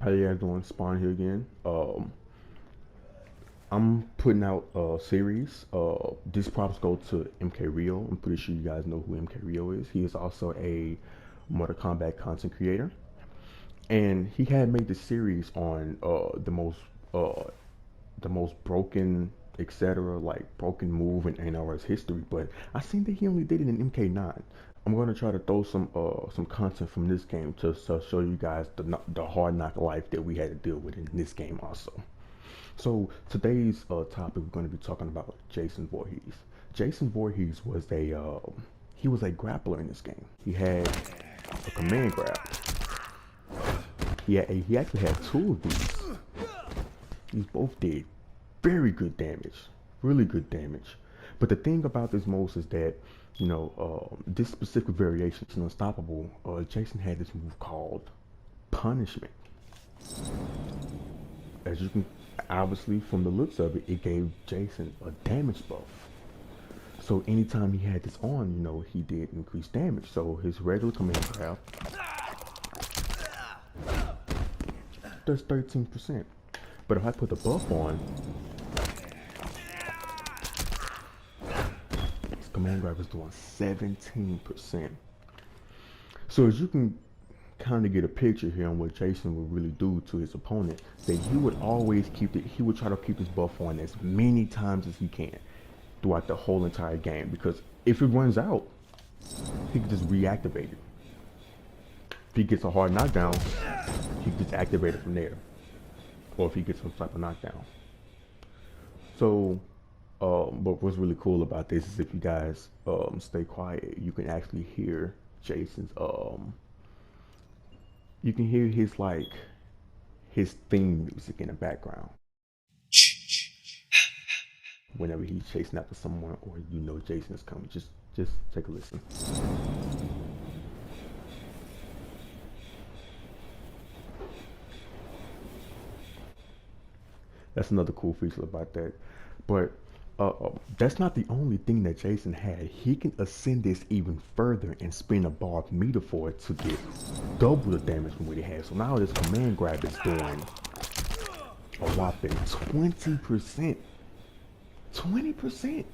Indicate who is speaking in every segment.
Speaker 1: How you guys doing? Spawn here again. I'm putting out a series. These props go to MK Rio. I'm pretty sure you guys know who MK Rio is. He is also a Mortal Kombat content creator, and he had made this series on uh, the most broken, etc. like broken move in NRS history. But I seen that he only did it in MK9. I'm gonna try to throw some content from this game to show you guys the hard knock life that we had to deal with in this game also. So today's topic we're going to be talking about Jason Voorhees. Jason Voorhees was a grappler in this game. He had a command grab. He actually had two of these. These both did very good damage, really good damage. But the thing about this most is that, this specific variation is unstoppable. Jason had this move called punishment. As you can obviously from the looks of it, it gave Jason a damage buff. So anytime he had this on, he did increase damage. So his regular command grab does 13%. But if I put the buff on, his command grab is doing 17%. So as you can kind of get a picture here on what Jason would really do to his opponent, that he would always he would try to keep his buff on as many times as he can throughout the whole entire game, because if it runs out, he can just reactivate it. If he gets a hard knockdown, he can just activate it from there. Or if he gets some type of knockdown. So, but what's really cool about this is if you guys stay quiet, you can actually hear Jason's you can hear his theme music in the background whenever he's chasing after someone, or Jason is coming. Just take a listen. That's another cool feature about that. But that's not the only thing that Jason had. He can ascend this even further and spin a bar of meter for it to get double the damage from what he has. So now this command grab is doing a whopping 20%. 20%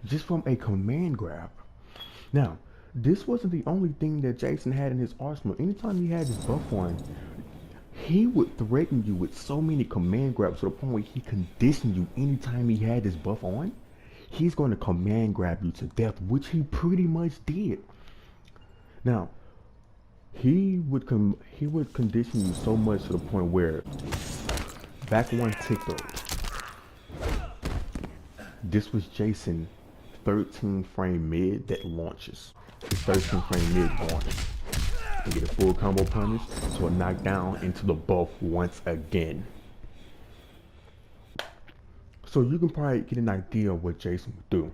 Speaker 1: just from a command grab. Now, this wasn't the only thing that Jason had in his arsenal. Anytime he had his buff on, he would threaten you with so many command grabs to the point where he conditioned you. Anytime he had his buff on, he's going to command grab you to death, which he pretty much did. Now, he would condition you so much to the point where back one TikTok, this was Jason 13 frame mid that launches. His 13 frame mid launch. And get a full combo punish to a knockdown into the buff once again. So you can probably get an idea of what Jason would do.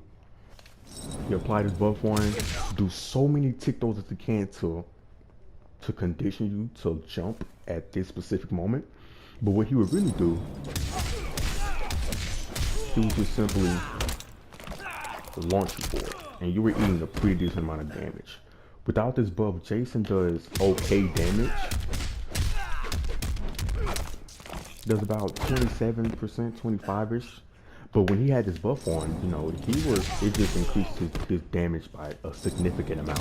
Speaker 1: He applied his buff on, do so many tick-throws as he can to condition you to jump at this specific moment. But what he would really do, he would just simply launch you for it, and you were eating a pretty decent amount of damage. Without this buff, Jason does okay damage. Does about 27%, 25-ish. But when he had this buff on, it just increased his damage by a significant amount.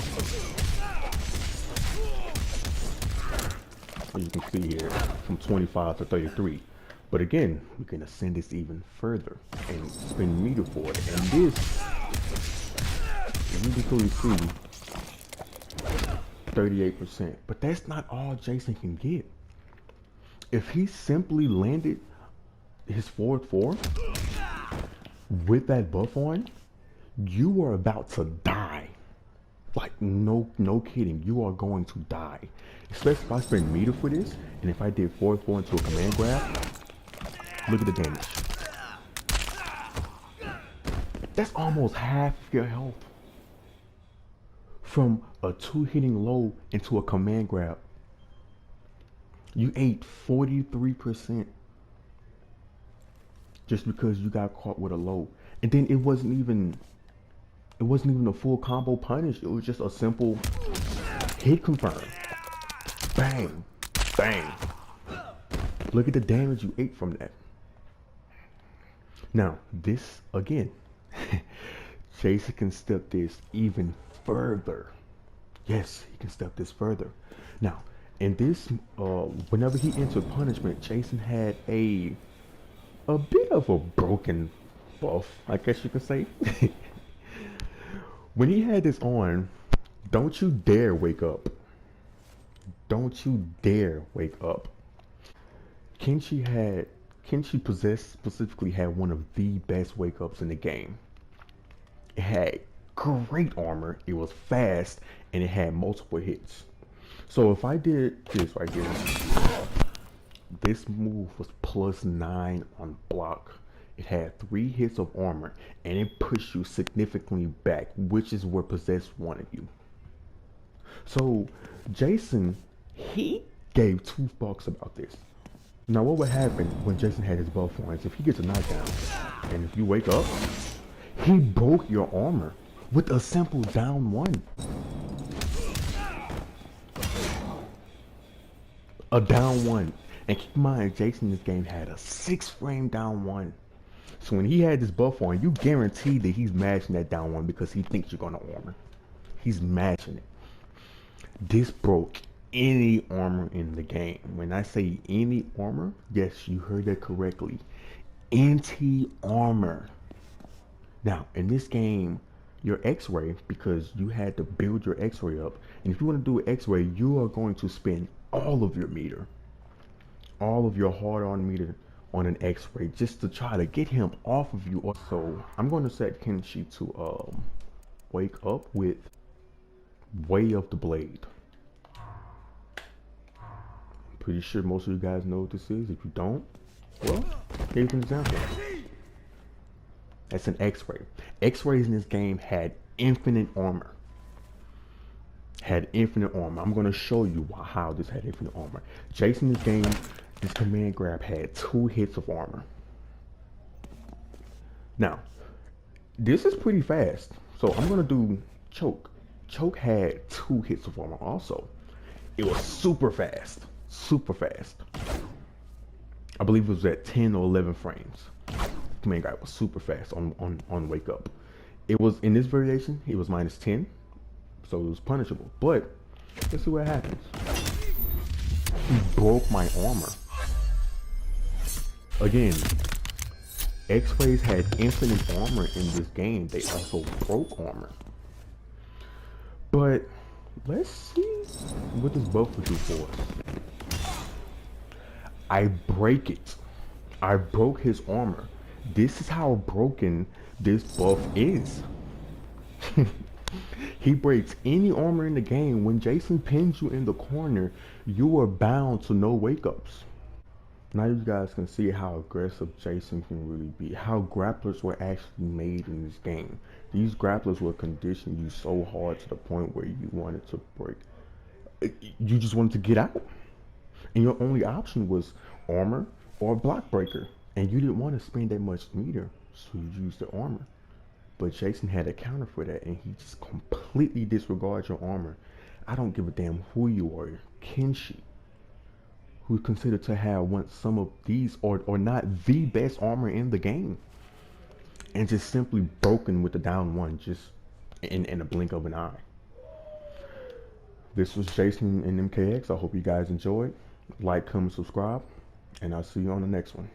Speaker 1: As you can see here, from 25 to 33. But again, we can ascend this even further and spend meter for it. And this, you can clearly see, 38%. But that's not all Jason can get. If he simply landed his forward 4 with that buff on, you are about to die. Like, no kidding, you are going to die. Especially if I spend meter for this, and if I did forward 4 into a command grab, look at the damage. That's almost half your health. From a 2 hitting low into a command grab, you ate 43% just because you got caught with a low. And then it wasn't even a full combo punish. It was just a simple hit confirm. Bang, bang. Look at the damage you ate from that. Now, this again, Jason can step this even further. Yes, he can step this further. Now, in this, whenever he entered punishment, Jason had a bit of a broken buff, I guess you could say. When he had this on, don't you dare wake up. Don't you dare wake up. Kenshi possessed specifically had one of the best wake ups in the game. It had great armor, it was fast, and it had multiple hits. So if I did this right here, this move was +9 on block. It had 3 hits of armor, and it pushed you significantly back, which is where possessed wanted you. So Jason, he gave 2 fucks about this. Now what would happen when Jason had his buff on is if he gets a knockdown, and if you wake up, he broke your armor with a simple down 1. A down 1. And keep in mind, Jason in this game had a 6-frame down 1. So when he had this buff on, you guarantee that he's matching that down 1 because he thinks you're gonna armor. He's matching it. This broke any armor in the game. When I say any armor, yes, you heard that correctly. Anti-armor. Now, in this game, your X-ray, because you had to build your X-ray up, and if you want to do an X-ray, you are going to spend all of your meter, all of your hard-on meter on an X-ray just to try to get him off of you. So I'm going to set Kenshi to wake up with Way of the Blade. I'm pretty sure most of you guys know what this is. If you don't, well, here's an example. That's an X-ray. X-rays in this game had infinite armor. I'm going to show you how this had infinite armor. Jason in this game, this command grab had 2 hits of armor. Now, this is pretty fast. So I'm going to do choke. Choke had 2 hits of armor also. It was super fast. Super fast. I believe it was at 10 or 11 frames. Command grab was super fast on wake up. It was in this variation, it was -10. So it was punishable. But let's see what happens. He broke my armor. Again, X-rays had infinite armor in this game. They also broke armor. But let's see what this buff will do for us. I break it. I broke his armor. This is how broken this buff is. He breaks any armor in the game. When Jason pins you in the corner, you are bound to no wake-ups. Now you guys can see how aggressive Jason can really be. How grapplers were actually made in this game. These grapplers will condition you so hard to the point where you wanted to break. You just wanted to get out. And your only option was armor or block breaker. And you didn't want to spend that much meter, so you used the armor. But Jason had a counter for that, and he just completely disregards your armor. I don't give a damn who you are. Kenshi, who's considered to have some of these, or not the best armor in the game, and just simply broken with the down 1, just in a blink of an eye. This was Jason and MKX. I hope you guys enjoyed. Like, comment, subscribe, and I'll see you on the next one.